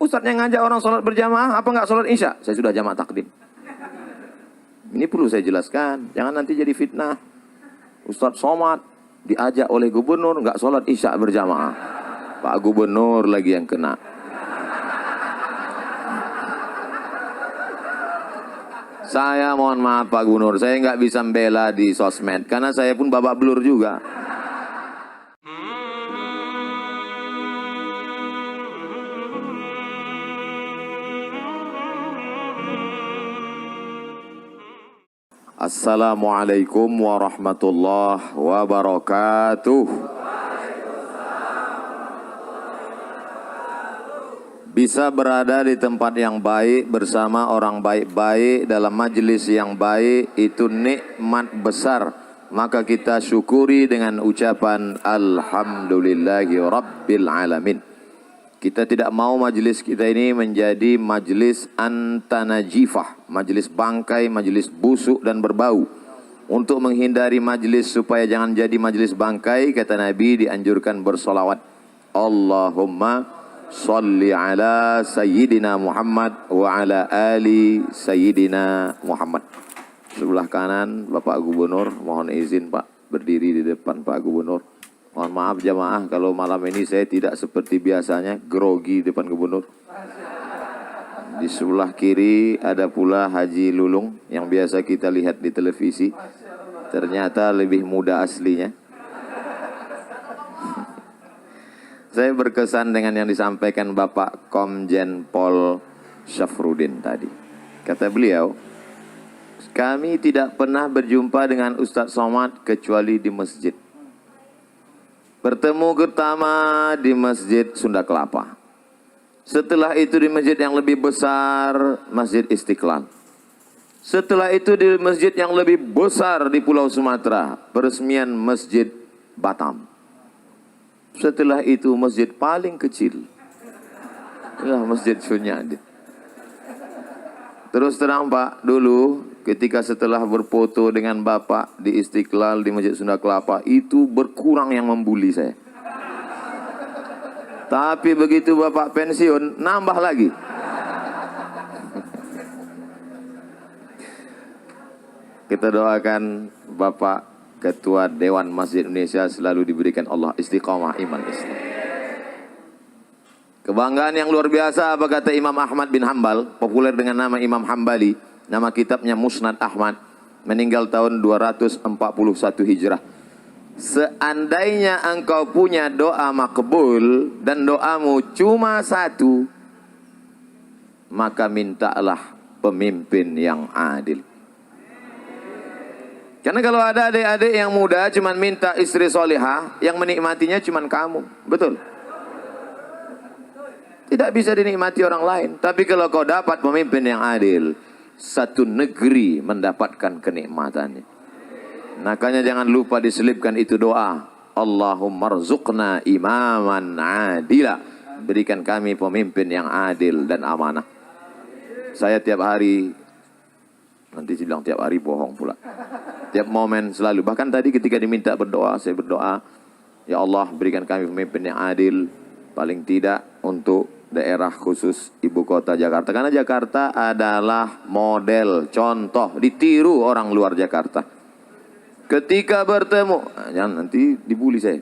Ustadz yang ngajak orang sholat berjamaah, apa nggak sholat isya? Saya sudah jamaah takdim. Ini perlu saya jelaskan, jangan nanti jadi fitnah. Ustadz Somad diajak oleh gubernur nggak sholat isya berjamaah. Pak Gubernur lagi yang kena. Saya mohon maaf Pak Gubernur, saya nggak bisa membela di sosmed karena saya pun babak belur juga. Assalamualaikum warahmatullahi wabarakatuh. Bisa berada di tempat yang baik bersama orang baik-baik dalam majelis yang baik itu nikmat besar. Maka kita syukuri dengan ucapan Alhamdulillahi Rabbil Alamin. Kita tidak mau majelis kita ini menjadi majelis antanajifah, majelis bangkai, majelis busuk dan berbau. Untuk menghindari majelis supaya jangan jadi majelis bangkai, kata Nabi dianjurkan bersolawat. Allahumma salli ala Sayyidina Muhammad wa ala ali Sayyidina Muhammad. Sebelah kanan Bapak Gubernur, mohon izin Pak berdiri di depan Pak Gubernur. Mohon maaf jamaah kalau malam ini saya tidak seperti biasanya grogi depan gubernur. Di sebelah kiri ada pula Haji Lulung yang biasa kita lihat di televisi. Ternyata lebih muda aslinya. Saya berkesan dengan yang disampaikan Bapak Komjen Pol Syafruddin tadi. Kata beliau, kami tidak pernah berjumpa dengan Ustadz Somad kecuali di masjid. Bertemu pertama di Masjid Sunda Kelapa. Setelah itu di masjid yang lebih besar, Masjid Istiqlal. Setelah itu di masjid yang lebih besar di Pulau Sumatera, peresmian Masjid Batam. Setelah itu masjid paling kecil, inilah Masjid Sunyadin. Terus terang Pak, dulu ketika setelah berfoto dengan Bapak di Istiqlal di Masjid Sunda Kelapa, itu berkurang yang membuli saya. Tapi begitu Bapak pensiun, nambah lagi. Kita doakan Bapak Ketua Dewan Masjid Indonesia selalu diberikan Allah istiqamah iman Islam. Kebanggaan yang luar biasa apa kata Imam Ahmad bin Hambal, populer dengan nama Imam Hambali, nama kitabnya Musnad Ahmad, meninggal tahun 241 Hijrah. Seandainya engkau punya doa makbul dan doamu cuma satu, maka mintalah pemimpin yang adil. Karena kalau ada adik-adik yang muda cuma minta istri solihah, yang menikmatinya cuma kamu, betul? Tidak bisa dinikmati orang lain. Tapi kalau kau dapat pemimpin yang adil, satu negeri mendapatkan kenikmatannya. Makanya jangan lupa diselipkan itu doa. Allahumma rzuqna imaman adila. Berikan kami pemimpin yang adil dan amanah. Saya tiap hari, nanti bilang tiap hari bohong pula. Tiap momen selalu. Bahkan tadi ketika diminta berdoa, saya berdoa, ya Allah berikan kami pemimpin yang adil. Paling tidak untuk daerah khusus ibu kota Jakarta. Karena Jakarta adalah model, contoh, ditiru orang luar Jakarta. Ketika bertemu, jangan nanti dibully saya.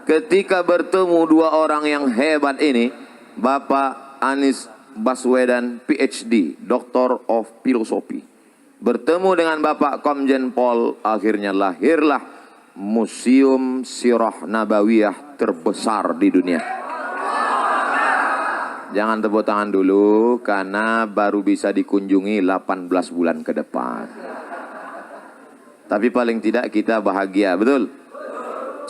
Ketika bertemu dua orang yang hebat ini, Bapak Anies Baswedan PhD, Doctor of Philosophy, bertemu dengan Bapak Komjen Pol, akhirnya lahirlah Museum Sirah Nabawiyah terbesar di dunia. Jangan tepuk tangan dulu karena baru bisa dikunjungi 18 bulan ke depan. Tapi paling tidak kita bahagia, betul?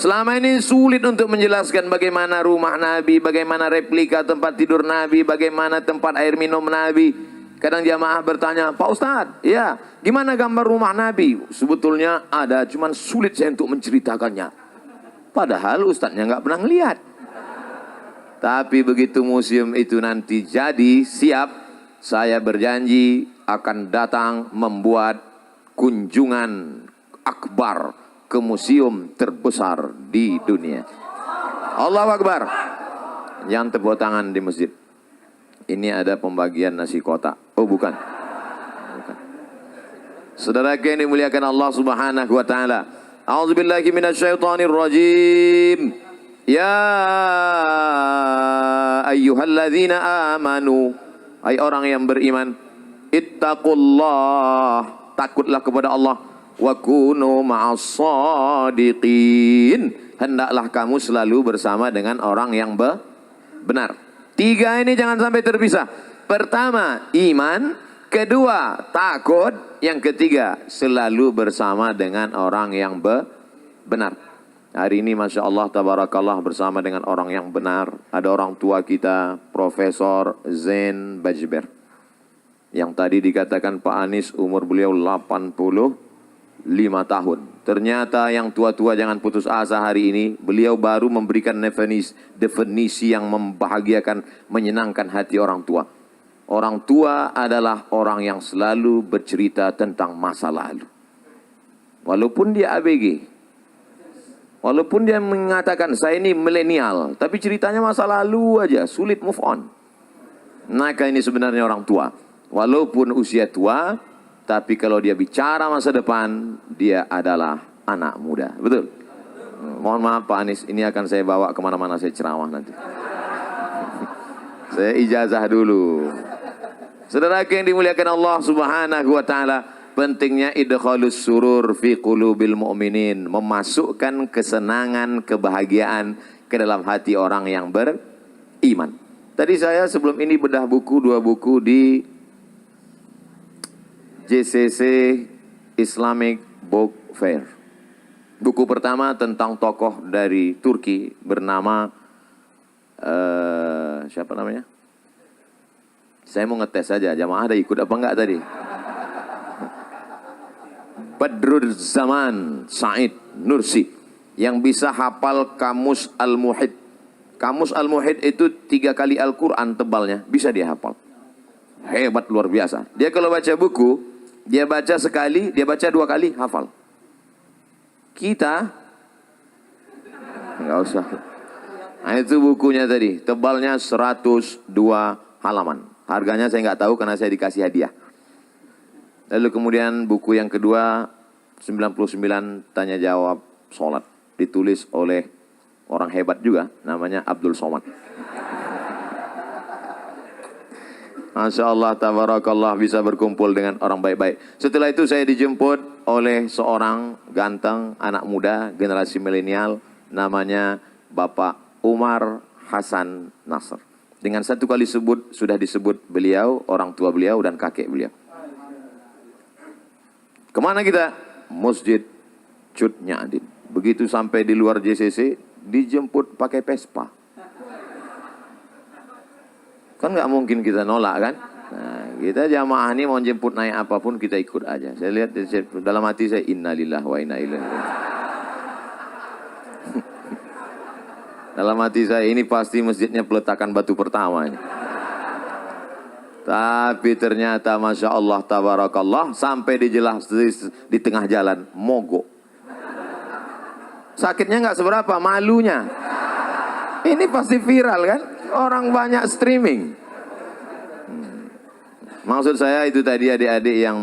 Selama ini sulit untuk menjelaskan bagaimana rumah Nabi, bagaimana replika tempat tidur Nabi, bagaimana tempat air minum Nabi. Kadang jamaah bertanya, Pak Ustadz, ya gimana gambar rumah Nabi? Sebetulnya ada, cuman sulit saya untuk menceritakannya. Padahal Ustadznya nggak pernah ngelihat. Tapi begitu museum itu nanti jadi siap, saya berjanji akan datang membuat kunjungan akbar ke museum terbesar di dunia. Allahu Akbar. Yang tepuk tangan di masjid. Ini ada pembagian nasi kotak. Oh bukan. Bukan. Saudara yang dimuliakan Allah Subhanahu wa taala. A'udzubillahi minasyaitonirrajim. Ya ayyuhalladzina amanu. Hai orang yang beriman, ittaqullah, takutlah kepada Allah, wa kunu ma'as-shadiqin, hendaklah kamu selalu bersama dengan orang yang benar. Tiga ini jangan sampai terpisah. Pertama, iman. Kedua, takut. Yang ketiga, selalu bersama dengan orang yang benar. Hari ini Masya Allah, tabarakallah, bersama dengan orang yang benar. Ada orang tua kita, Profesor Zain Bajber. Yang tadi dikatakan Pak Anies umur beliau 85 tahun. Ternyata yang tua-tua jangan putus asa hari ini. Beliau baru memberikan definisi yang membahagiakan, menyenangkan hati orang tua. Orang tua adalah orang yang selalu bercerita tentang masa lalu. Walaupun dia ABG. Walaupun dia mengatakan saya ini milenial, tapi ceritanya masa lalu aja, sulit move on. Maka ini sebenarnya orang tua. Walaupun usia tua, tapi kalau dia bicara masa depan, dia adalah anak muda. Betul? Mohon maaf Pak Anies, ini akan saya bawa kemana-mana saya ceramah nanti. Saya ijazah dulu. Saudara yang dimuliakan Allah Subhanahu wa taala, pentingnya idkhalus surur fi qulubil mu'minin, memasukkan kesenangan, kebahagiaan ke dalam hati orang yang beriman. Tadi saya sebelum ini bedah buku, 2 buku di JCC Islamic Book Fair. Buku pertama tentang tokoh dari Turki bernama siapa namanya? Saya mau ngetes saja, jamaah ada ikut apa enggak tadi? Badruzzaman Said Nursi, yang bisa hafal Kamus Al-Muhit. Kamus Al-Muhit itu 3 kali Al-Quran tebalnya, bisa dia hafal. Hebat, luar biasa. Dia kalau baca buku, dia baca sekali, dia baca 2 kali, hafal. Kita enggak usah. Nah itu bukunya tadi, tebalnya 102 halaman. Harganya saya nggak tahu karena saya dikasih hadiah. Lalu kemudian buku yang kedua, 99 tanya jawab sholat. Ditulis oleh orang hebat juga, namanya Abdul Somad. Masya Allah, tabarakallah, bisa berkumpul dengan orang baik-baik. Setelah itu saya dijemput oleh seorang ganteng, anak muda, generasi milenial, namanya Bapak Umar Hasan Nasr. Dengan 1 kali sebut, sudah disebut beliau, orang tua beliau, dan kakek beliau. Kemana kita? Masjid Cut Nyadin. Begitu sampai di luar JCC, dijemput pakai Vespa. Kan nggak mungkin kita nolak kan? Nah, kita jamaah ini mau jemput naik apapun kita ikut aja. Saya lihat dalam hati saya, innalillahi wa inna ilaihi raji'un. Dalam hati saya, ini pasti masjidnya peletakan batu pertama ini. Tapi ternyata Masya Allah, tabarakallah, sampai di tengah jalan, mogok. Sakitnya nggak seberapa, malunya. Ini pasti viral kan? Orang banyak streaming. Maksud saya itu tadi adik-adik yang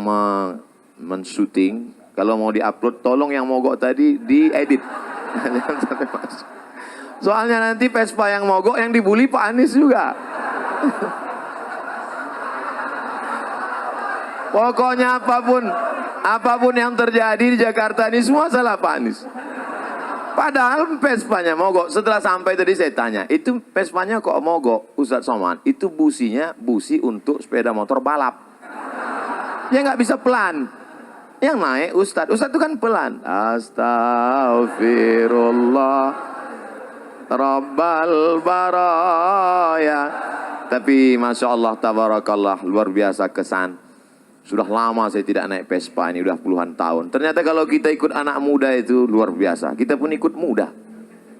men-shooting, kalau mau di-upload, tolong yang mogok tadi diedit. Jangan sampai masuk. Soalnya nanti Vespa yang mogok yang dibully Pak Anies juga. Pokoknya apapun yang terjadi di Jakarta ini semua salah Pak Anies. Padahal Vespanya mogok. Setelah sampai tadi saya tanya, itu Vespanya kok mogok Ustadz Somad? Itu businya busi untuk sepeda motor balap. Ya nggak bisa pelan. Yang naik Ustadz itu kan pelan. Astagfirullah Rabbal baraya. Tapi Masya Allah, tabarakallah, luar biasa kesan. Sudah lama saya tidak naik Vespa, ini udah puluhan tahun. Ternyata kalau kita ikut anak muda itu luar biasa. Kita pun ikut muda.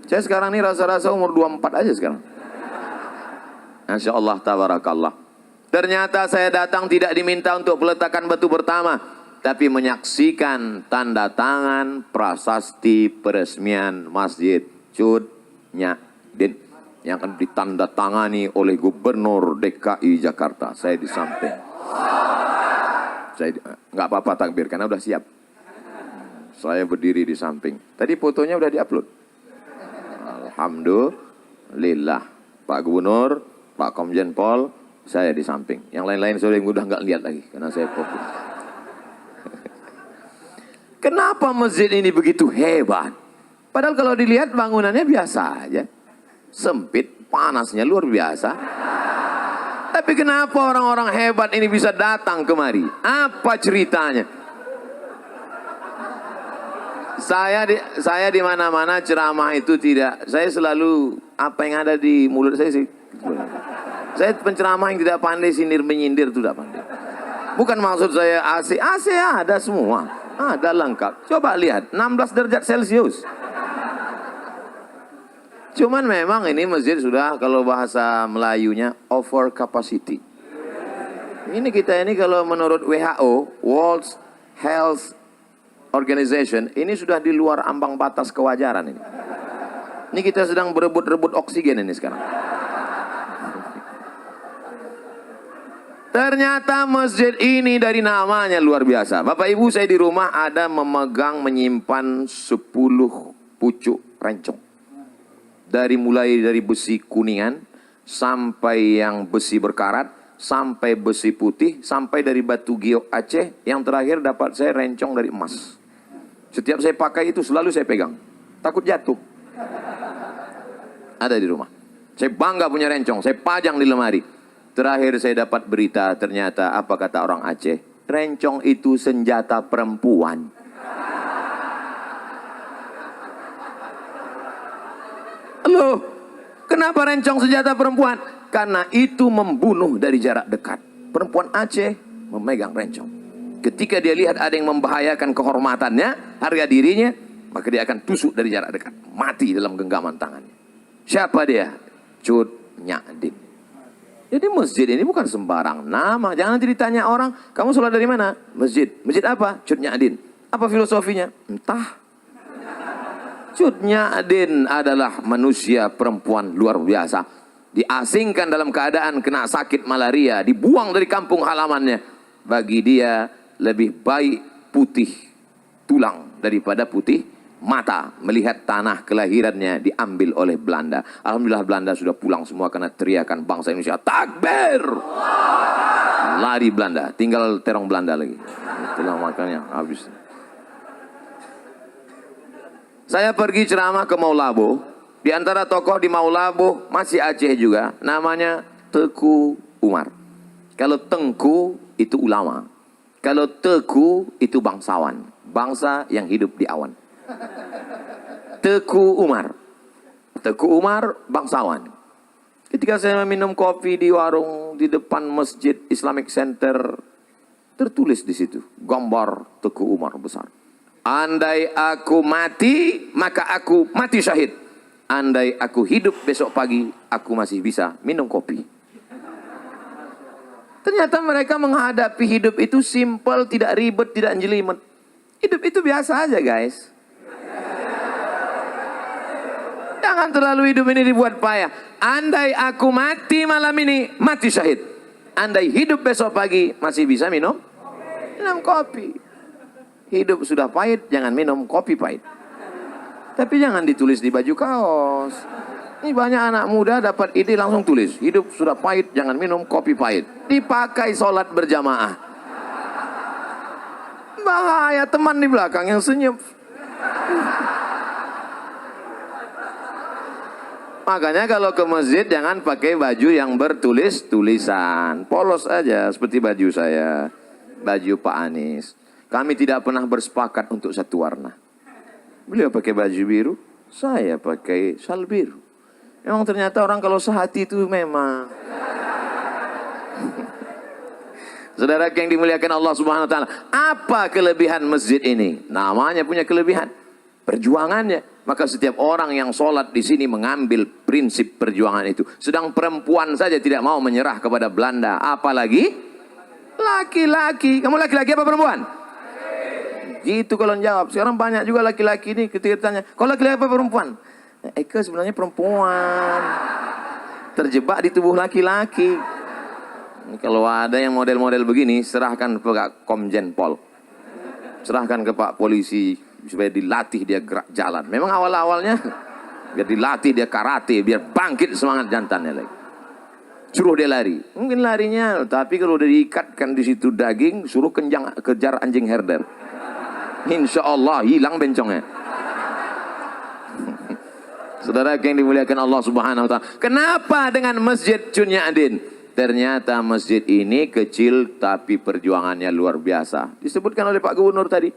Saya sekarang ini rasa-rasa umur 24 aja sekarang. Masya Allah, tabarakallah. Ternyata saya datang tidak diminta untuk peletakan batu pertama, tapi menyaksikan tanda tangan prasasti peresmian Masjid Cut Nyadin. yang akan ditandatangani oleh Gubernur DKI Jakarta. Saya di samping. Saya nggak apa-apa takbir karena udah siap. Saya berdiri di samping. Tadi fotonya udah diupload. Alhamdulillah. Pak Gubernur, Pak Komjen Pol, saya di samping. Yang lain-lain sudah nggak lihat lagi karena saya fokus. Kenapa masjid ini begitu hebat? Padahal kalau dilihat bangunannya biasa aja. Sempit, panasnya luar biasa. Tapi kenapa orang-orang hebat ini bisa datang kemari? Apa ceritanya? Saya di mana-mana ceramah itu tidak. Saya selalu apa yang ada di mulut saya sih. Saya penceramah yang tidak pandai sindir menyindir itu tidak pandai. Bukan maksud saya AC ada semua. Ada lengkap. Coba lihat 16 derajat Celcius. Cuman memang ini masjid sudah kalau bahasa Melayunya over capacity. Ini kita ini kalau menurut WHO, World Health Organization, ini sudah di luar ambang batas kewajaran ini. Ini kita sedang berebut-rebut oksigen ini sekarang. Ternyata masjid ini dari namanya luar biasa. Bapak Ibu, saya di rumah ada menyimpan 10 pucuk rencong. Mulai dari besi kuningan, sampai yang besi berkarat, sampai besi putih, sampai dari batu giok Aceh, yang terakhir dapat saya rencong dari emas. Setiap saya pakai itu selalu saya pegang. Takut jatuh. Ada di rumah. Saya bangga punya rencong, saya pajang di lemari. Terakhir saya dapat berita, ternyata apa kata orang Aceh? Rencong itu senjata perempuan. Loh, kenapa rencong senjata perempuan? Karena itu membunuh dari jarak dekat. Perempuan Aceh memegang rencong. Ketika dia lihat ada yang membahayakan kehormatannya, harga dirinya, maka dia akan tusuk dari jarak dekat. Mati dalam genggaman tangannya. Siapa dia? Cut Nyadin. Jadi masjid ini bukan sembarang nama. Jangan nanti ditanya orang, kamu sholat dari mana? Masjid. Masjid apa? Cut Nyadin. Apa filosofinya? Entah. Cut Nyadin adalah manusia perempuan luar biasa. Diasingkan dalam keadaan kena sakit malaria. Dibuang dari kampung halamannya. Bagi dia lebih baik putih tulang daripada putih mata melihat tanah kelahirannya diambil oleh Belanda. Alhamdulillah Belanda sudah pulang semua karena teriakan bangsa Indonesia takbir. Lari Belanda, tinggal terong Belanda lagi. Itulah makanya habis. Saya pergi ceramah ke Maulabo. Di antara tokoh di Maulabo masih Aceh juga, namanya Teku Umar. Kalau Tengku itu ulama. Kalau Teku itu bangsawan, bangsa yang hidup di awan. Teku Umar. Teku Umar bangsawan. Ketika saya minum kopi di warung di depan Masjid Islamic Center, tertulis di situ gambar Teku Umar besar. Andai aku mati, maka aku mati syahid. Andai aku hidup besok pagi, aku masih bisa minum kopi. Ternyata mereka menghadapi hidup itu simple, tidak ribet, tidak jelimet. Hidup itu biasa aja guys. Jangan terlalu hidup ini dibuat payah. Andai aku mati malam ini, mati syahid. Andai hidup besok pagi, masih bisa minum kopi. Hidup sudah pahit, jangan minum kopi pahit. Tapi jangan ditulis di baju kaos. Ini banyak anak muda dapat ide langsung tulis. Hidup sudah pahit, jangan minum kopi pahit. Dipakai sholat berjamaah. Bahaya, teman di belakang yang senyum. Makanya kalau ke masjid jangan pakai baju yang bertulis tulisan. Polos aja seperti baju saya. Baju Pak Anies. Kami tidak pernah bersepakat untuk satu warna. Beliau pakai baju biru, saya pakai sal biru. Memang ternyata orang kalau sehati itu memang. Saudara yang dimuliakan Allah Subhanahu wa taala, apa kelebihan masjid ini? Namanya punya kelebihan. Perjuangannya. Maka setiap orang yang sholat di sini mengambil prinsip perjuangan itu. Sedang perempuan saja tidak mau menyerah kepada Belanda. Apalagi laki-laki. Kamu laki-laki apa perempuan? Gitu kalau jawab. Sekarang banyak juga laki-laki ini ketika ditanya, kalau laki-laki apa perempuan? Eka sebenarnya perempuan, terjebak di tubuh laki-laki. Kalau ada yang model-model begini, serahkan ke Pak Komjen Pol, serahkan ke Pak Polisi supaya dilatih dia gerak jalan. Memang awal-awalnya biar dilatih dia karate, biar bangkit semangat jantannya lagi. Suruh dia lari, mungkin larinya, tapi kalau udah diikatkan di situ daging, suruh kejar anjing herder, insya Allah hilang bencongnya. Saudara yang dimuliakan Allah Subhanahu wa Ta'ala, kenapa dengan Masjid Chunya Adin? Ternyata masjid ini kecil tapi perjuangannya luar biasa. Disebutkan oleh Pak Gubernur tadi,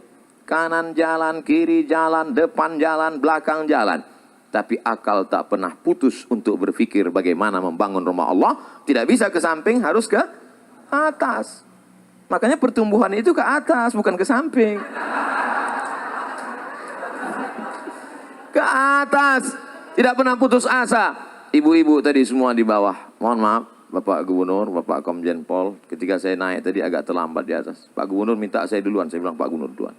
kanan jalan, kiri jalan, depan jalan, belakang jalan. Tapi akal tak pernah putus untuk berpikir bagaimana membangun rumah Allah. Tidak bisa ke samping, harus ke atas. Makanya pertumbuhan itu ke atas, bukan ke samping. Ke atas. Tidak pernah putus asa. Ibu-ibu tadi semua di bawah. Mohon maaf, Bapak Gubernur, Bapak Komjen Pol. Ketika saya naik tadi agak terlambat di atas. Pak Gubernur minta saya duluan. Saya bilang Pak Gubernur duluan.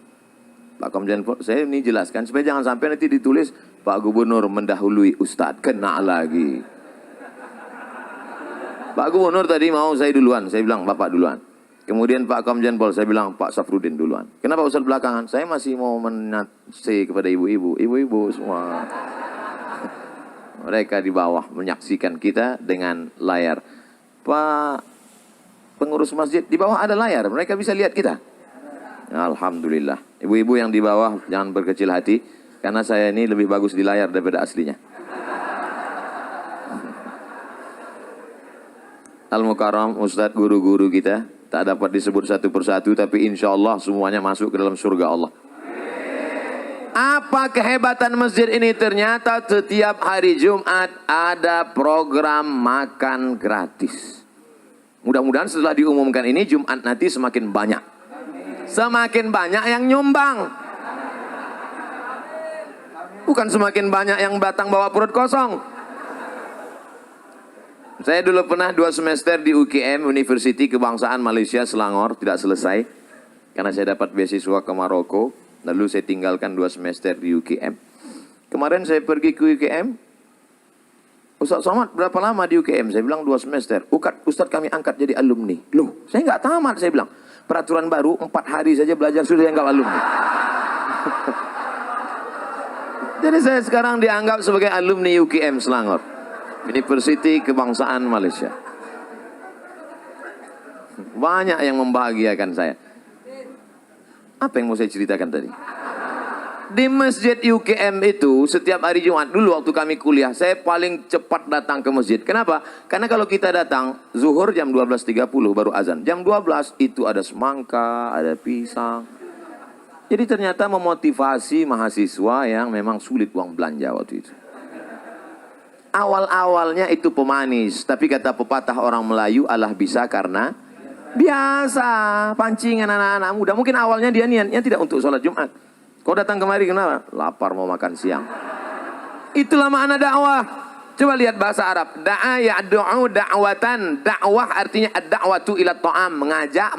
Pak Komjen Pol, saya ini jelaskan supaya jangan sampai nanti ditulis Pak Gubernur mendahului Ustadz, kena lagi. Pak Gubernur tadi mau saya duluan, saya bilang Bapak duluan. Kemudian Pak Komjen Pol, saya bilang Pak Safrudin duluan. Kenapa Ustadz belakangan? Saya masih mau menasih kepada ibu-ibu, ibu-ibu semua. Mereka di bawah menyaksikan kita dengan layar. Pak pengurus masjid, di bawah ada layar, mereka bisa lihat kita. Alhamdulillah. Ibu-ibu yang di bawah jangan berkecil hati, karena saya ini lebih bagus di layar daripada aslinya. Al-Mukarram, Ustadz, guru-guru kita tak dapat disebut satu persatu, tapi insya Allah semuanya masuk ke dalam surga Allah. Apa kehebatan masjid ini? Ternyata setiap hari Jumat ada program makan gratis. Mudah-mudahan setelah diumumkan ini Jumat nanti semakin banyak. Semakin banyak yang nyumbang. Bukan semakin banyak yang datang bawa perut kosong. Saya dulu pernah 2 semester di UKM, University Kebangsaan Malaysia Selangor, tidak selesai. Karena saya dapat beasiswa ke Maroko. Lalu saya tinggalkan 2 semester di UKM. Kemarin saya pergi ke UKM. Ustaz Somad berapa lama di UKM? Saya bilang 2 semester. Ustaz kami angkat jadi alumni. Loh, saya nggak tamat, saya bilang. Peraturan baru 4 hari saja belajar sudah dianggap alumni. Jadi saya sekarang dianggap sebagai alumni UKM Selangor, University Kebangsaan Malaysia. Banyak yang membahagiakan saya. Apa yang mau saya ceritakan tadi? Di masjid UKM itu setiap hari Jumat, dulu waktu kami kuliah, saya paling cepat datang ke masjid. Kenapa? Karena kalau kita datang zuhur jam 12.30 baru azan. Jam 12 itu ada semangka, ada pisang. Jadi ternyata memotivasi mahasiswa yang memang sulit uang belanja waktu itu. Awal-awalnya itu pemanis, tapi kata pepatah orang Melayu, Allah bisa karena biasa. Pancingan anak-anak muda. Mungkin awalnya dia niatnya tidak untuk sholat Jumat. Kau datang kemari kenapa? Lapar mau makan siang. Itulah makna dakwah. Coba lihat bahasa Arab. Da'a ya'du'u da'watan. Dakwah artinya ad-da'watu ila ta'am. Ngajak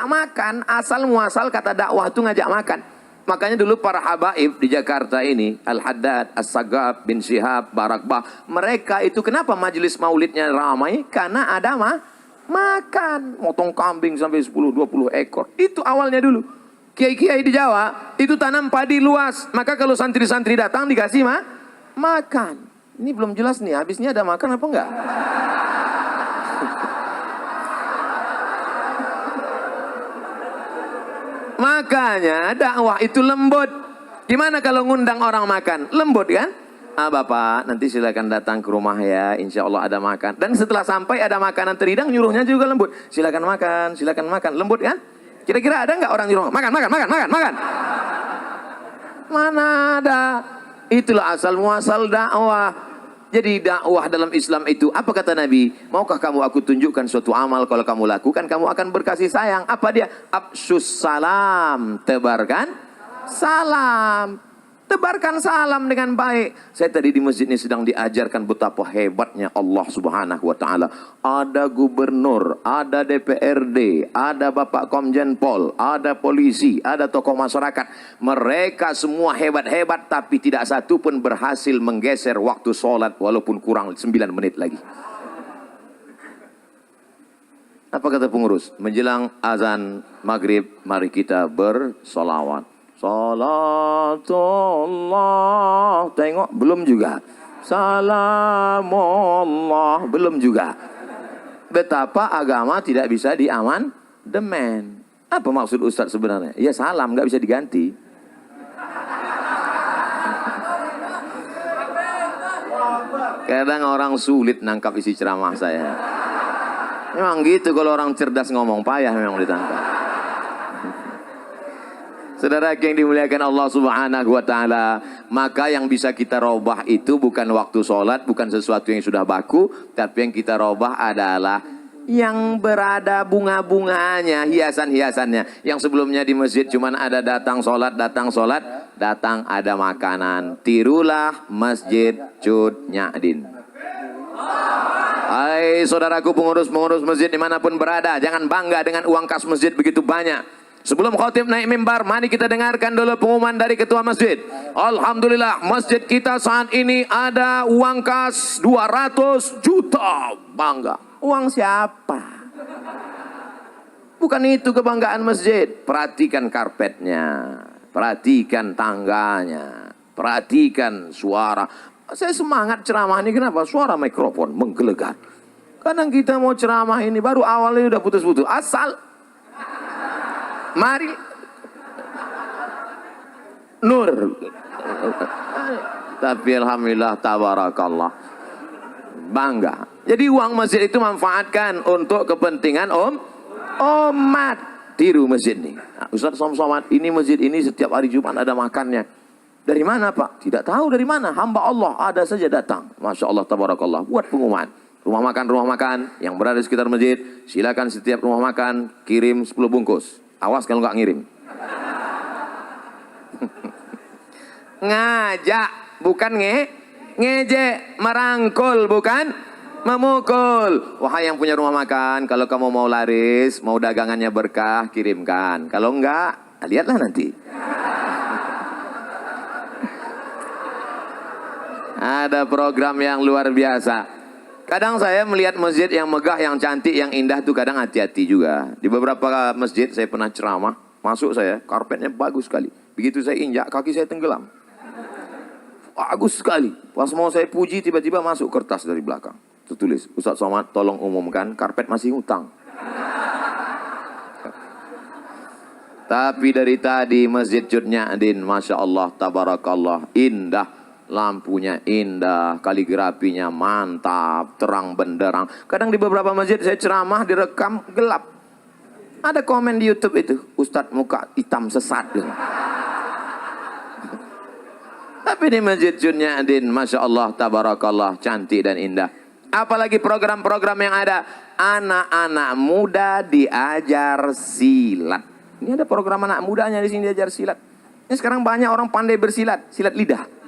makan. Asal muasal kata dakwah itu ngajak makan. Makanya dulu para habaib di Jakarta ini, Al-Haddad, As-Sagab, bin Syihab, Barakbah, mereka itu kenapa majelis maulidnya ramai? Karena ada makan. Motong kambing sampai 10-20 ekor. Itu awalnya dulu. Kiai-kiai di Jawa itu tanam padi luas. Maka kalau santri-santri datang dikasih makan. Ini belum jelas nih, habisnya ada makan apa enggak? Makanya dakwah itu lembut. Gimana kalau ngundang orang makan? Lembut kan? Bapak nanti silakan datang ke rumah ya, insya Allah ada makan. Dan setelah sampai ada makanan terhidang, nyuruhnya juga lembut. Silakan makan, lembut kan? Kira-kira ada nggak orang nyuruh makan? Mana ada? Itulah asal muasal dakwah. Jadi dakwah dalam Islam itu, apa kata Nabi? Maukah kamu aku tunjukkan suatu amal, kalau kamu lakukan kamu akan berkasih sayang. Apa dia? Afsyus salam, tebarkan salam. Tebarkan salam dengan baik. Saya tadi di masjid ini sedang diajarkan betapa hebatnya Allah Subhanahu wa taala. Ada gubernur, ada DPRD, ada Bapak Komjen Pol, ada polisi, ada tokoh masyarakat. Mereka semua hebat-hebat tapi tidak satu pun berhasil menggeser waktu sholat walaupun kurang 9 menit lagi. Apa kata pengurus? Menjelang azan maghrib, mari kita bersolawat. Salatullah, tengok belum juga. Salamullah, belum juga. Betapa agama tidak bisa diamandemen. Apa maksud Ustadz sebenarnya? Ya salam, nggak bisa diganti. Kadang orang sulit nangkap isi ceramah saya. Memang gitu kalau orang cerdas ngomong, payah memang ditangkap. Saudara yang dimuliakan Allah Subhanahu wa taala, maka yang bisa kita robah itu bukan waktu sholat, bukan sesuatu yang sudah baku, tapi yang kita robah adalah yang berada bunga-bunganya, hiasan-hiasannya. Yang sebelumnya di masjid cuman ada datang sholat, datang ada makanan. Tirulah Masjid Cut Nyadin. Hai saudaraku pengurus-pengurus masjid dimanapun berada, jangan bangga dengan uang kas masjid begitu banyak. Sebelum khotib naik mimbar, mari kita dengarkan dulu pengumuman dari ketua masjid. Alhamdulillah, masjid kita saat ini ada uang kas 200 juta. Bangga. Uang siapa? Bukan itu kebanggaan masjid. Perhatikan karpetnya, perhatikan tangganya, perhatikan suara. Saya semangat ceramah ini, kenapa? Suara mikrofon menggelegar. Kadang kita mau ceramah ini baru awalnya udah putus-putus. Asal mari nur. Tapi alhamdulillah tabarakallah, bangga. Jadi uang masjid itu manfaatkan untuk kepentingan umat. Tiru masjid ini. Nah, Ustaz Somad, ini masjid ini setiap hari Jumat ada makannya. Dari mana Pak? Tidak tahu dari mana. Hamba Allah ada saja datang. Masya Allah tabarakallah. Buat pengumuman. Rumah makan yang berada di sekitar masjid, silakan setiap rumah makan kirim 10 bungkus. Awas kalau nggak ngirim. Ngajak, bukan ngejek. Merangkul, bukan memukul. Wahai yang punya rumah makan, kalau kamu mau laris, mau dagangannya berkah, kirimkan. Kalau enggak, lihatlah nanti. Ada program yang luar biasa. Kadang saya melihat masjid yang megah, yang cantik, yang indah tuh kadang hati-hati juga. Di beberapa masjid saya pernah ceramah, masuk saya, karpetnya bagus sekali. Begitu saya injak, kaki saya tenggelam. Bagus sekali. Pas mau saya puji, tiba-tiba masuk kertas dari belakang. Tertulis, Ustaz Somad tolong umumkan, karpet masih hutang. Tapi dari tadi Masjid Cut Nyadin, Masya Allah, tabarakallah, indah. Lampunya indah, kaligrafinya mantap, terang benderang. Kadang di beberapa masjid saya ceramah direkam gelap. Ada komen di YouTube itu, Ustadz muka hitam sesat. Tapi di Masjid Cut Nyadin, Masya Allah, tabarakallah, cantik dan indah. Apalagi program-program yang ada, anak-anak muda diajar silat. Ini ada program anak mudanya di sini diajar silat. Ini sekarang banyak orang pandai bersilat, silat lidah.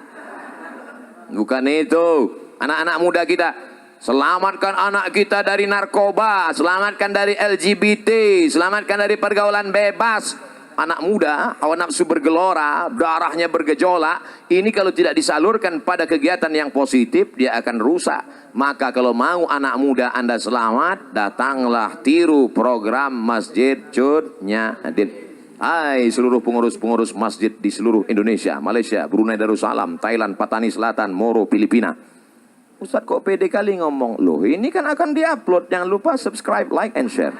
Bukan itu, anak-anak muda kita, selamatkan anak kita dari narkoba, selamatkan dari LGBT, selamatkan dari pergaulan bebas. Anak muda, hawa nafsu bergelora, darahnya bergejolak, ini kalau tidak disalurkan pada kegiatan yang positif, dia akan rusak. Maka kalau mau anak muda Anda selamat, datanglah tiru program Masjid Cut Nyadin. Hai seluruh pengurus-pengurus masjid di seluruh Indonesia, Malaysia, Brunei Darussalam, Thailand, Patani Selatan, Moro, Filipina. Ustadz kok pede kali ngomong? Loh ini kan akan diupload, jangan lupa subscribe, like, and share.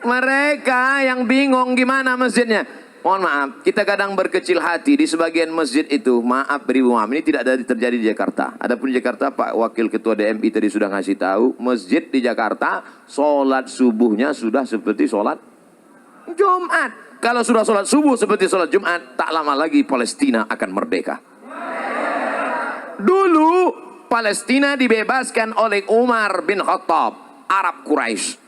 Mereka yang bingung gimana masjidnya. Mohon maaf, kita kadang berkecil hati di sebagian masjid itu, maaf beri maaf, ini tidak ada terjadi di Jakarta. Adapun di Jakarta, Pak Wakil Ketua DMI tadi sudah ngasih tahu, masjid di Jakarta, sholat subuhnya sudah seperti sholat Jumat. Kalau sudah sholat subuh seperti sholat Jumat, tak lama lagi Palestina akan merdeka. Dulu, Palestina dibebaskan oleh Umar bin Khattab, Arab Quraisy.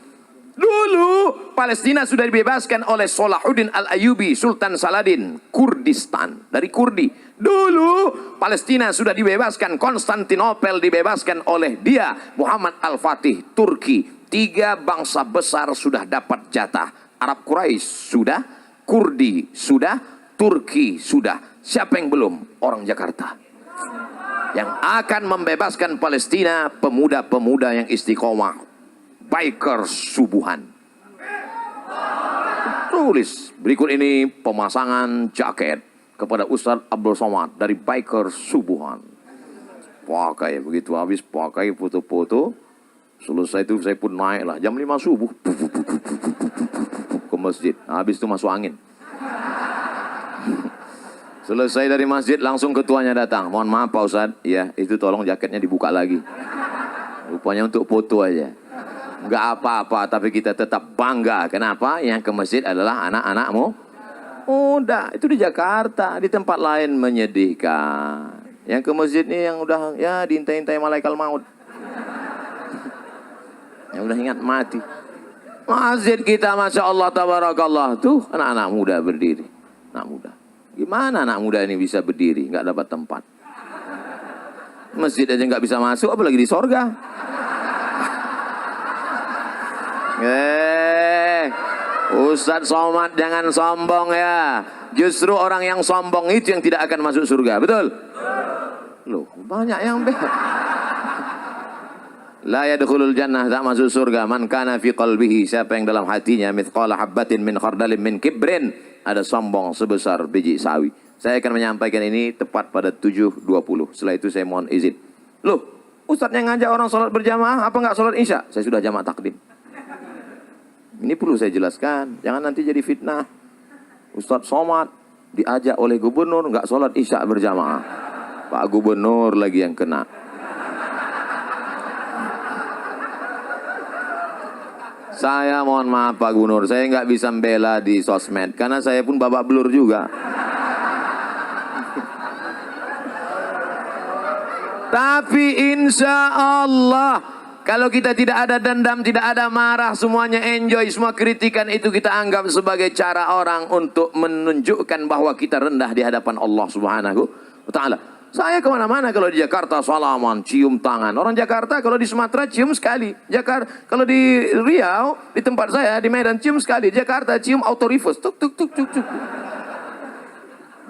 Dulu Palestina sudah dibebaskan oleh Salahuddin Al-Ayyubi, Sultan Saladin, Kurdistan, dari Kurdi. Dulu Palestina sudah dibebaskan, Konstantinopel dibebaskan oleh dia, Muhammad Al-Fatih, Turki. 3 bangsa besar sudah dapat jatah. Arab Quraisy sudah, Kurdi sudah, Turki sudah. Siapa yang belum? Orang Jakarta. Yang akan membebaskan Palestina, pemuda-pemuda yang istiqomah, Bikers Subuhan. Tulis berikut ini pemasangan jaket kepada Ustadz Abdul Somad dari Bikers Subuhan. Pakai begitu, habis pakai foto-foto. Selesai itu saya pun naik lah jam 5 subuh ke masjid. Habis itu masuk angin. Selesai dari masjid langsung ketuanya datang. Mohon maaf Pak Ustadz, ya itu tolong jaketnya dibuka lagi. Rupanya untuk foto aja. Enggak apa-apa, tapi kita tetap bangga. Kenapa? Yang ke masjid adalah anak-anakmu. Udah, itu di Jakarta, di tempat lain menyedihkan. Yang ke masjid nih yang udah ya diintai-intai malaikat maut. Yang udah ingat mati. Masjid kita Masya Allah Tabarakallah, tuh anak-anak muda berdiri. Anak muda. Gimana anak muda ini bisa berdiri, nggak dapat tempat? Masjid aja nggak bisa masuk, apalagi di sorga. Ustadz Somad jangan sombong ya. Justru orang yang sombong itu yang tidak akan masuk surga. Betul? Loh, banyak yang la yadkhulul jannah, tak masuk surga man kana fi qalbihi, siapa yang dalam hatinya mithqala habbatin min khardalin min kibrin, ada sombong sebesar biji sawi. Saya akan menyampaikan ini tepat pada 7.20. Setelah itu saya mohon izin. Loh, Ustadz yang ngajak orang sholat berjamaah, apa nggak sholat isya? Saya sudah jamaah takdim. Ini perlu saya jelaskan, jangan nanti jadi fitnah. Ustadz Somad diajak oleh gubernur nggak sholat isya berjamaah. Pak Gubernur lagi yang kena. Saya mohon maaf Pak Gubernur, saya nggak bisa membela di sosmed karena saya pun babak belur juga. Tapi insya Allah kalau kita tidak ada dendam, tidak ada marah, semuanya enjoy, semua kritikan itu kita anggap sebagai cara orang untuk menunjukkan bahwa kita rendah di hadapan Allah Subhanahu wa Ta'ala. Saya kemana-mana kalau di Jakarta salaman, cium tangan. Orang Jakarta kalau di Sumatera cium sekali. Kalau di Riau, di tempat saya di Medan cium sekali. Jakarta cium auto reverse, tuk tuk tuk tuk tuk.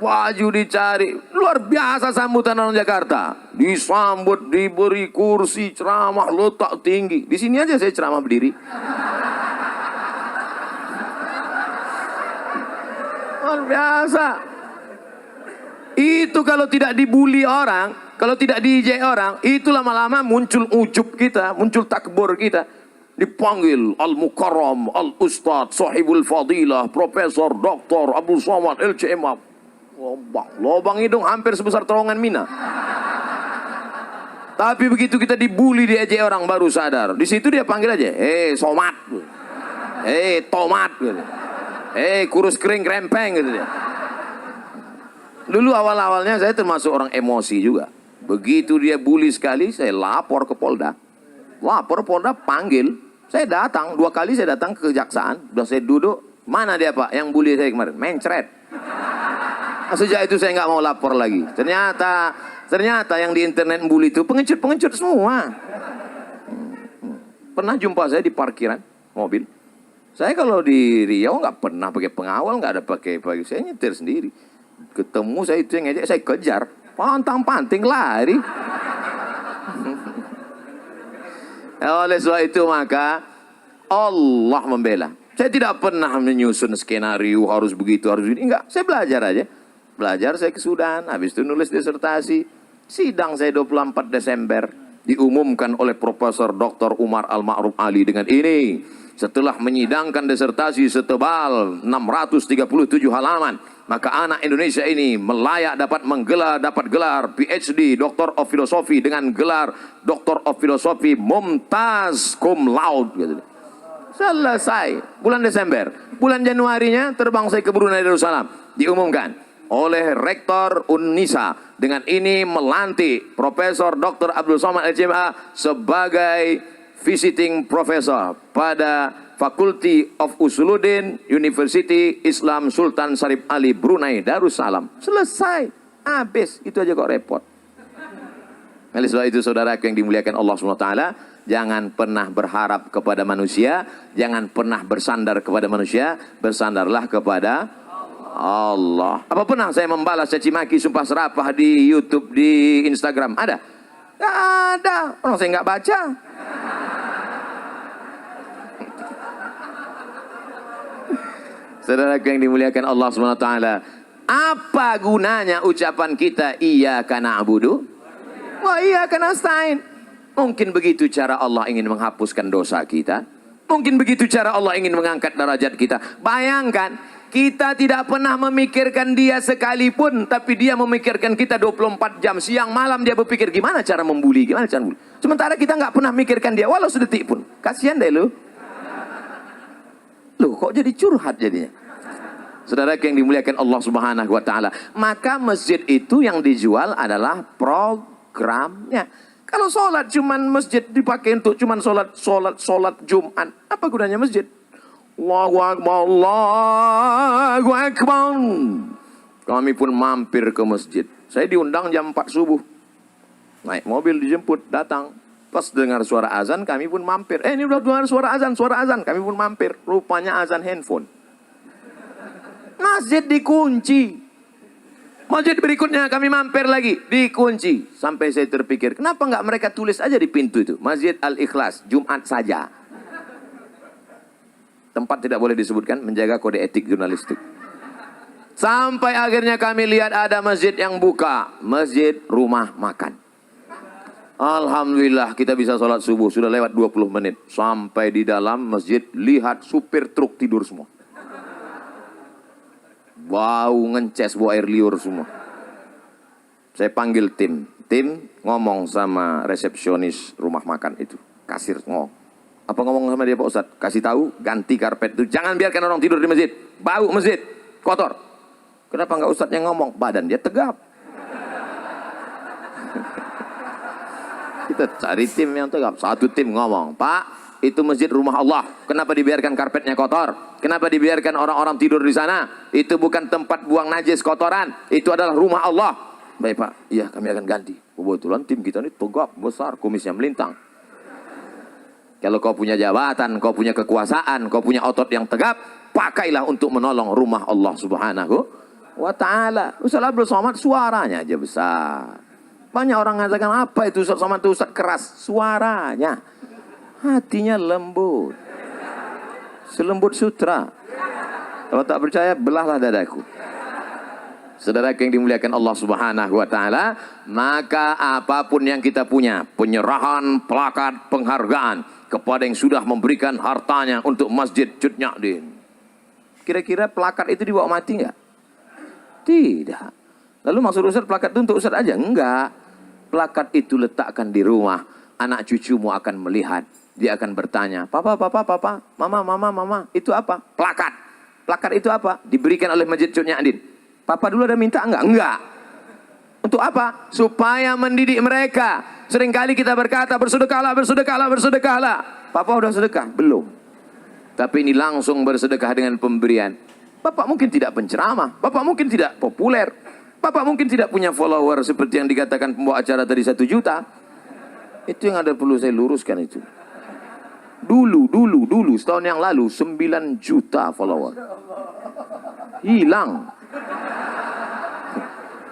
Baju dicari, luar biasa sambutan orang Jakarta. Disambut, diberi kursi, ceramah, letak tinggi. Di sini aja saya ceramah berdiri. Luar biasa. Itu kalau tidak dibully orang, kalau tidak diijek orang, itu lama-lama muncul ujub kita, muncul takbur kita. Dipanggil Al-Mukarram, Al-Ustadz, Sahibul Fadilah, Profesor, Doktor, Abdul Somad, LCMA. Lobang hidung hampir sebesar terowongan Mina. Tapi begitu kita dibully, diejek orang baru sadar. Di situ dia panggil aja, Somad, Tomat, kurus kering krempeng gitu dia. Dulu awal-awalnya saya termasuk orang emosi juga. Begitu dia bully sekali, saya lapor ke Polda. Lapor Polda panggil, saya datang 2 kali, saya datang ke kejaksaan. Udah saya duduk, mana dia Pak yang bully saya kemarin? Mencret. Sejak itu saya nggak mau lapor lagi. Ternyata yang di internet bully itu pengecut-pengecut semua. Pernah jumpa saya di parkiran mobil. Saya kalau di Riau nggak pernah pakai pengawal, nggak ada pakai, saya nyetir sendiri. Ketemu saya itu yang ngejek, saya kejar, pantang-panting lari. Oleh sebab itu maka Allah membela. Saya tidak pernah menyusun skenario harus begitu, harus begini. Enggak, saya belajar aja. Belajar saya ke Sudan, habis itu nulis disertasi. Sidang saya 24 Desember diumumkan oleh Profesor Dr. Umar Al-Ma'ruf Ali dengan ini. Setelah menyidangkan disertasi setebal 637 halaman, maka anak Indonesia ini melayak dapat gelar PhD, Doctor of Philosophy dengan gelar Doctor of Philosophy Mumtaz Cum Laude. Gitu. Selesai bulan Desember. Bulan Januarinya terbang saya ke Brunei Darussalam. Diumumkan oleh Rektor Unnisa dengan ini melantik Profesor Dr. Abdul Somad LCMA sebagai visiting professor pada Faculty of Usuluddin, University Islam Sultan Syarif Ali Brunei Darussalam. Selesai, habis, itu aja kok repot. Oleh sebab itu saudara yang dimuliakan Allah SWT, jangan pernah berharap kepada manusia, jangan pernah bersandar kepada manusia, bersandarlah kepada Allah. Apa pernah saya membalas caci maki, sumpah serapah di YouTube, di Instagram? Ada? Tidak ada. Orang saya nggak baca. Saudara yang dimuliakan Allah SWT, apa gunanya ucapan kita iyyaka na'budu wa iyyaka nasta'in? Mungkin begitu cara Allah ingin menghapuskan dosa kita. Mungkin begitu cara Allah ingin mengangkat derajat kita. Bayangkan, kita tidak pernah memikirkan dia sekalipun, tapi dia memikirkan kita 24 jam. Siang malam dia berpikir gimana cara membuli, gimana cara membuli. Sementara kita nggak pernah mikirkan dia, walau sedetik pun. Kasihan deh lu. Loh, kok jadi curhat jadinya? Saudara yang dimuliakan Allah Subhanahu wa taala, maka masjid itu yang dijual adalah programnya. Kalau sholat cuman masjid dipakai untuk cuman sholat Jumat, apa gunanya masjid? Allahu Akbar, Allahu Akbar. Kami pun mampir ke masjid. Saya diundang jam 4 subuh. Naik mobil dijemput, datang. Pas dengar suara azan, kami pun mampir. Ini udah dengar suara azan. Kami pun mampir. Rupanya azan handphone. Masjid dikunci. Masjid berikutnya kami mampir lagi. Dikunci. Sampai saya terpikir, kenapa nggak mereka tulis aja di pintu itu? Masjid Al-Ikhlas, Jumat saja. Tempat tidak boleh disebutkan, menjaga kode etik jurnalistik. Sampai akhirnya kami lihat ada masjid yang buka. Masjid rumah makan. Alhamdulillah kita bisa sholat subuh. Sudah lewat 20 menit. Sampai di dalam masjid, lihat supir truk tidur semua. Bau ngences, bau air liur semua. Saya panggil tim. Tim ngomong sama resepsionis rumah makan itu. Kasir ngomong. Apa ngomong sama dia Pak Ustadz? Kasih tahu, ganti karpet itu. Jangan biarkan orang tidur di masjid. Bau masjid, kotor. Kenapa nggak Ustadz yang ngomong? Badan dia tegap. Kita cari tim yang tegap. Satu tim ngomong, Pak, itu masjid rumah Allah. Kenapa dibiarkan karpetnya kotor? Kenapa dibiarkan orang-orang tidur di sana? Itu bukan tempat buang najis kotoran. Itu adalah rumah Allah. Baik Pak, iya kami akan ganti. Kebetulan tim kita ini tegap, besar, kumisnya melintang. Kalau kau punya jabatan, kau punya kekuasaan, kau punya otot yang tegap, pakailah untuk menolong rumah Allah Subhanahu wa ta'ala. Ustaz Abdul Somad suaranya aja besar. Banyak orang mengatakan, apa itu Ustaz Somad itu Ustaz keras? Suaranya. Hatinya lembut. Selembut sutra. Kalau tak percaya, belahlah dadaku. Saudara yang dimuliakan Allah Subhanahu wa ta'ala, maka apapun yang kita punya, penyerahan plakat penghargaan kepada yang sudah memberikan hartanya untuk Masjid Cut Nyak. Kira-kira plakat itu dibawa mati enggak? Tidak. Lalu maksud Ustaz plakat itu untuk Ustaz aja? Enggak. Plakat itu letakkan di rumah. Anak cucumu akan melihat. Dia akan bertanya, Papa, Mama, itu apa? Plakat. Plakat itu apa? Diberikan oleh Masjid Cut Nyak. Papa dulu ada minta enggak? Enggak. Untuk apa? Supaya mendidik mereka. Seringkali kita berkata, bersedekahlah. Papa udah sedekah? Belum. Tapi ini langsung bersedekah dengan pemberian. Bapak mungkin tidak penceramah. Bapak mungkin tidak populer. Bapak mungkin tidak punya follower seperti yang dikatakan pembawa acara tadi 1 juta. Itu yang ada perlu saya luruskan itu. Dulu, setahun yang lalu 9 juta follower. Hilang.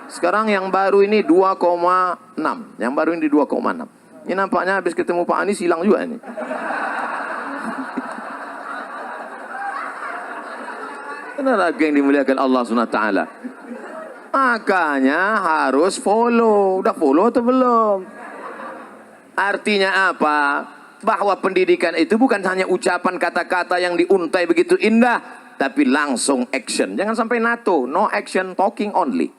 Sekarang yang baru ini 2,6. Yang baru ini 2,6. Ini nampaknya habis ketemu Pak Anies hilang juga ini. Benar yang dimuliakan Allah SWT. Makanya harus follow. Udah follow atau belum? Artinya apa? Bahwa pendidikan itu bukan hanya ucapan kata-kata yang diuntai begitu indah, tapi langsung action. Jangan sampai NATO, no action, talking only.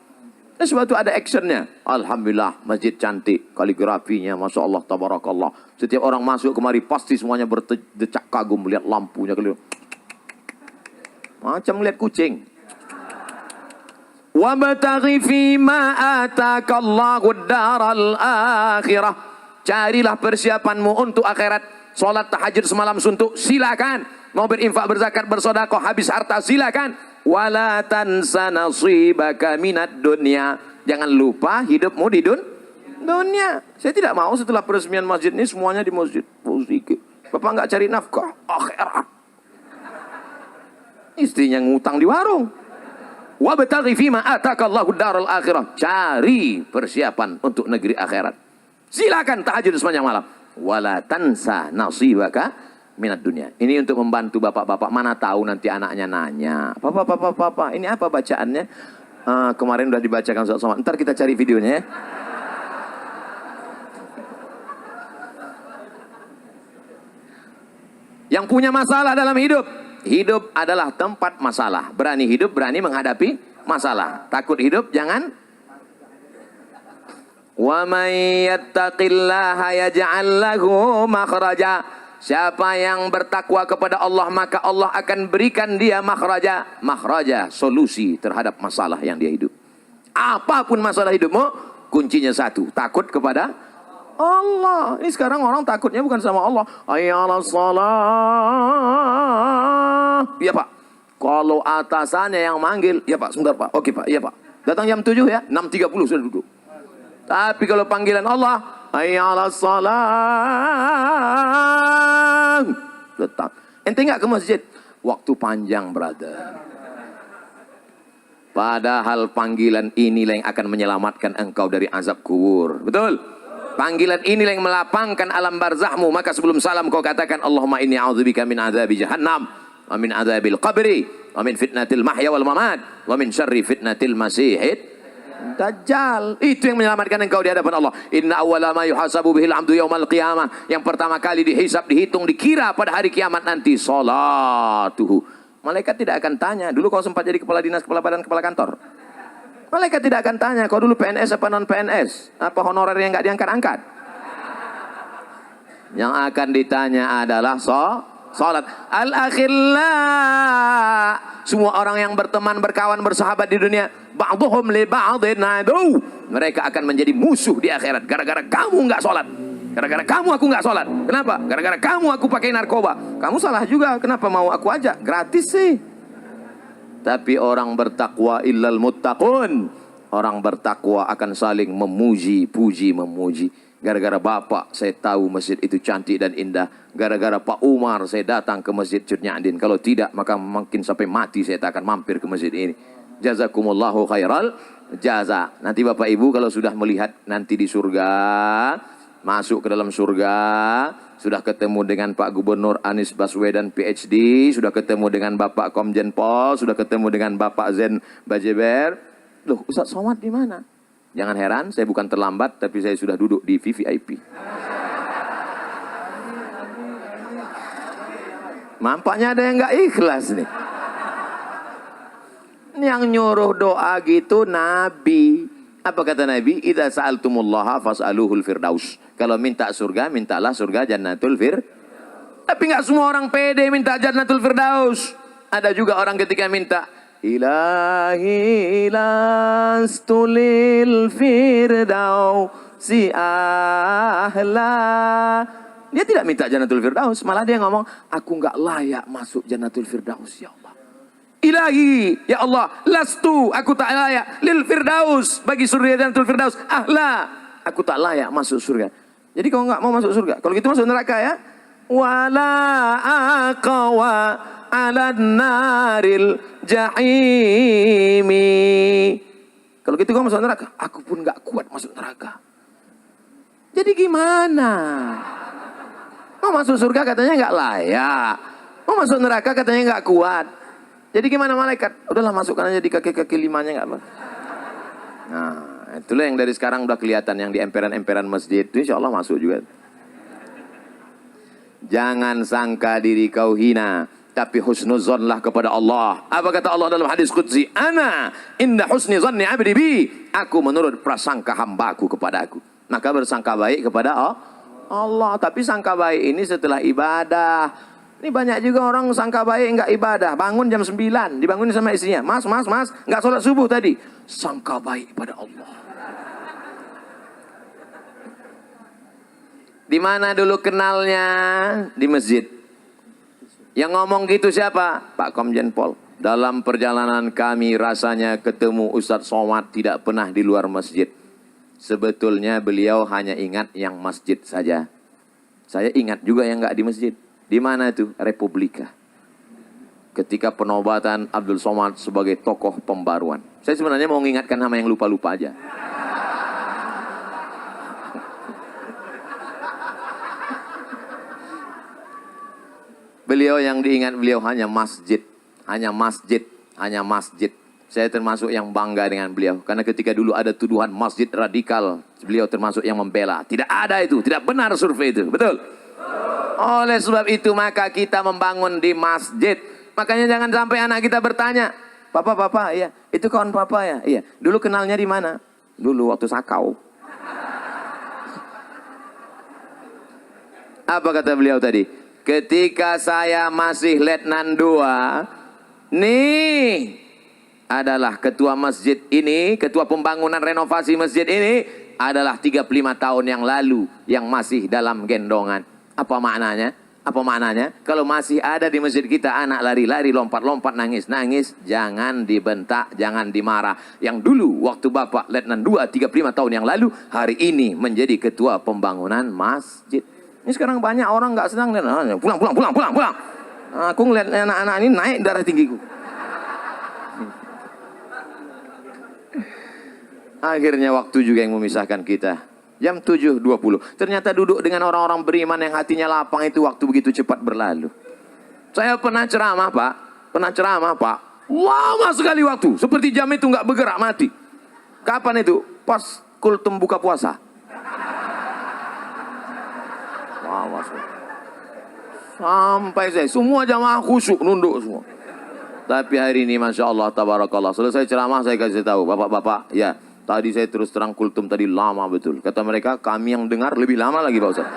Dan sebab itu ada actionnya. Alhamdulillah, masjid cantik, kaligrafinya, Masya Allah, Tabarakallah. Setiap orang masuk kemari pasti semuanya berdecak kagum melihat lampunya. Macam melihat kucing. Wabtaghi fima atakallahu ad-daral akhirah. Carilah persiapanmu untuk akhirat. Salat tahajud semalam suntuk, silakan. mau berinfak, berzakat, bersedekah, habis harta silakan. Wala tansa nasibaka minad dunya. Jangan lupa hidupmu di dunia. Saya tidak mau setelah peresmian masjid ini semuanya di masjid. Bapak nggak cari nafkah akhirat. Istrinya ngutang di warung. Wabtaghi fima atakallahu daral akhirah. Cari persiapan untuk negeri akhirat. Silakan tahajud sepanjang malam. Wala tansa nasibaka minat dunia. Ini untuk membantu bapak-bapak. Mana tahu nanti anaknya nanya, Papa, ini apa bacaannya? Kemarin udah dibacakan Ustaz Somad. Ntar kita cari videonya ya. Yang punya masalah dalam hidup. Hidup adalah tempat masalah. Berani hidup, berani menghadapi masalah. Takut hidup, jangan. Wa may yattaqillaha yaj'al lahu makhraja. Siapa yang bertakwa kepada Allah, maka Allah akan berikan dia makhraja. Makhraja, solusi terhadap masalah yang dia hidup. Apapun masalah hidupmu, kuncinya satu, takut kepada Allah. Ini sekarang orang takutnya bukan sama Allah. Ayyalas salah. Iya Pak. Kalau atasannya yang manggil, ya Pak, sebentar Pak. Oke Pak, iya Pak. Datang jam 7 ya, 6.30 sudah duduk. Tapi kalau panggilan Allah, ayyalas salah. Datang. Ente nggak ke masjid? Waktu panjang, brother. Padahal panggilan inilah yang akan menyelamatkan engkau dari azab kubur. Betul? Panggilan inilah yang melapangkan alam barzahmu. Maka sebelum salam kau katakan, Allahumma inni a'udzubika min azabi jahannam, wa min azabil qabri, wa min fitnatil mahya wal mamat, wa min syarri fitnatil masihid dajjal. Itu yang menyelamatkan engkau di hadapan Allah. Inna awwala ma yuhasabu bihil abdu yaumal qiyamah. Yang pertama kali dihisab, dihitung, dikira pada hari kiamat nanti, salatuhu. Malaikat tidak akan tanya, dulu kau sempat jadi kepala dinas, kepala badan, kepala kantor. Malaikat tidak akan tanya, kau dulu PNS apa non PNS? Apa honorer yang nggak diangkat-angkat? Yang akan ditanya adalah salat. Al-akhillah. Semua orang yang berteman, berkawan, bersahabat di dunia, ba'dhum li ba'dhin adu. Mereka akan menjadi musuh di akhirat. Gara-gara kamu nggak salat. Gara-gara kamu aku nggak salat. Kenapa? Gara-gara kamu aku pakai narkoba. Kamu salah juga. Kenapa mau aku ajak? Gratis sih. Tapi orang bertakwa illal muttaqun. Orang bertakwa akan saling memuji, puji, memuji. Gara-gara Bapak saya tahu masjid itu cantik dan indah. Gara-gara Pak Umar saya datang ke masjid Cut Nyak Din. Kalau tidak maka mungkin sampai mati saya tak akan mampir ke masjid ini. Jazakumullahu khairal jaza. Nanti Bapak Ibu kalau sudah melihat nanti di surga, masuk ke dalam surga, sudah ketemu dengan Pak Gubernur Anies Baswedan PhD, sudah ketemu dengan Bapak Komjen Pol, sudah ketemu dengan Bapak Zen Bajeber. Loh, Ustaz Somad di mana? Jangan heran, saya bukan terlambat, tapi saya sudah duduk di VVIP. Nampaknya ada yang nggak ikhlas nih. Yang nyuruh doa gitu Nabi. Apa kata Nabi? Idza sa'altumullaha fas'aluhul firdaus. Kalau minta surga, mintalah surga Jannatul Firdaus. Tapi nggak semua orang pede minta Jannatul Firdaus. Ada juga orang ketika minta, Ilahi lastulil firdausi ahla. Dia tidak minta Jannatul Firdaus, malah dia ngomong, aku nggak layak masuk Jannatul Firdaus ya Allah. Ilahi, ya Allah, lastu, aku tak layak lil firdaus, bagi surga Jannatul Firdaus ahla, aku tak layak masuk surga. Jadi kau nggak mau masuk surga, kalau gitu masuk neraka ya. Wala aqwa ala naril jahimi. Kalau gitu kau masuk neraka, aku pun nggak kuat masuk neraka. Jadi gimana? Mau masuk surga katanya nggak layak, mau masuk neraka katanya nggak kuat. Jadi gimana malaikat? Udahlah masukkan aja di kaki-kaki limanya nggak apa. Nah, itulah yang dari sekarang udah kelihatan yang di emperan-emperan masjid itu insya Allah masuk juga. Jangan sangka diri kau hina, tapi husnuzonlah kepada Allah. Apa kata Allah dalam hadis qudsi? Ana inda husni zanni abdi bi. Aku menurut prasangka hambaku kepada aku. Maka bersangka baik kepada Allah. Tapi sangka baik ini setelah ibadah. Ini banyak juga orang sangka baik enggak ibadah. Bangun jam 9, dibangunin sama istrinya. Mas, enggak sholat subuh tadi. Sangka baik pada Allah. Di mana dulu kenalnya? Di masjid. Yang ngomong gitu siapa? Pak Komjen Pol. Dalam perjalanan kami rasanya ketemu Ustadz Somad tidak pernah di luar masjid. Sebetulnya beliau hanya ingat yang masjid saja. Saya ingat juga yang nggak di masjid. Di mana itu? Republika. Ketika penobatan Abdul Somad sebagai tokoh pembaruan. Saya sebenarnya mau mengingatkan nama yang lupa-lupa aja. Beliau yang diingat beliau hanya masjid. Hanya masjid. Hanya masjid. Saya termasuk yang bangga dengan beliau. Karena ketika dulu ada tuduhan masjid radikal, beliau termasuk yang membela. Tidak ada itu. Tidak benar survei itu. Betul? Oleh sebab itu maka kita membangun di masjid. Makanya jangan sampai anak kita bertanya, Papa, iya, itu kawan Papa ya? Iya. Dulu kenalnya di mana? Dulu waktu sakau. Apa kata beliau tadi? Ketika saya masih Letnan 2, nih adalah ketua masjid ini, ketua pembangunan renovasi masjid ini adalah 35 tahun yang lalu yang masih dalam gendongan. Apa maknanya? Apa maknanya? Kalau masih ada di masjid kita anak lari-lari, lompat-lompat, nangis-nangis, jangan dibentak, jangan dimarah. Yang dulu waktu Bapak Letnan 2 35 tahun yang lalu, hari ini menjadi ketua pembangunan masjid. Ini sekarang banyak orang nggak senang dan pulang. Aku ngeliat anak-anak ini naik darah tinggiku. Akhirnya waktu juga yang memisahkan kita. Jam 7.20. Ternyata duduk dengan orang-orang beriman yang hatinya lapang itu waktu begitu cepat berlalu. Saya pernah ceramah Pak. Lama sekali waktu. Seperti jam itu nggak bergerak mati. Kapan itu? Pas kultum buka puasa. Lama sekali. Sampai saya. Semua jamaah khusyuk nunduk semua. Tapi hari ini Masya Allah Tabarakallah. Selesai ceramah saya kasih tahu. Bapak-bapak ya. Tadi saya terus terang kultum tadi lama betul. Kata mereka, kami yang dengar lebih lama lagi Pak Ustaz.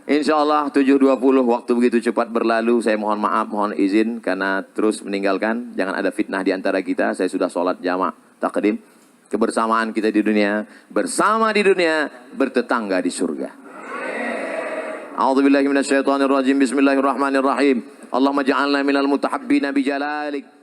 Insya Allah 7.20 waktu begitu cepat berlalu. Saya mohon maaf, mohon izin karena terus meninggalkan. Jangan ada fitnah di antara kita. Saya sudah sholat jamaah takdim. Kebersamaan kita di dunia. Bersama di dunia, bertetangga di surga. A'udzubillahi minasyaitonirrajim. Bismillahirrahmanirrahim. Allahumma ja'alna minal mutahabbina bijalalik.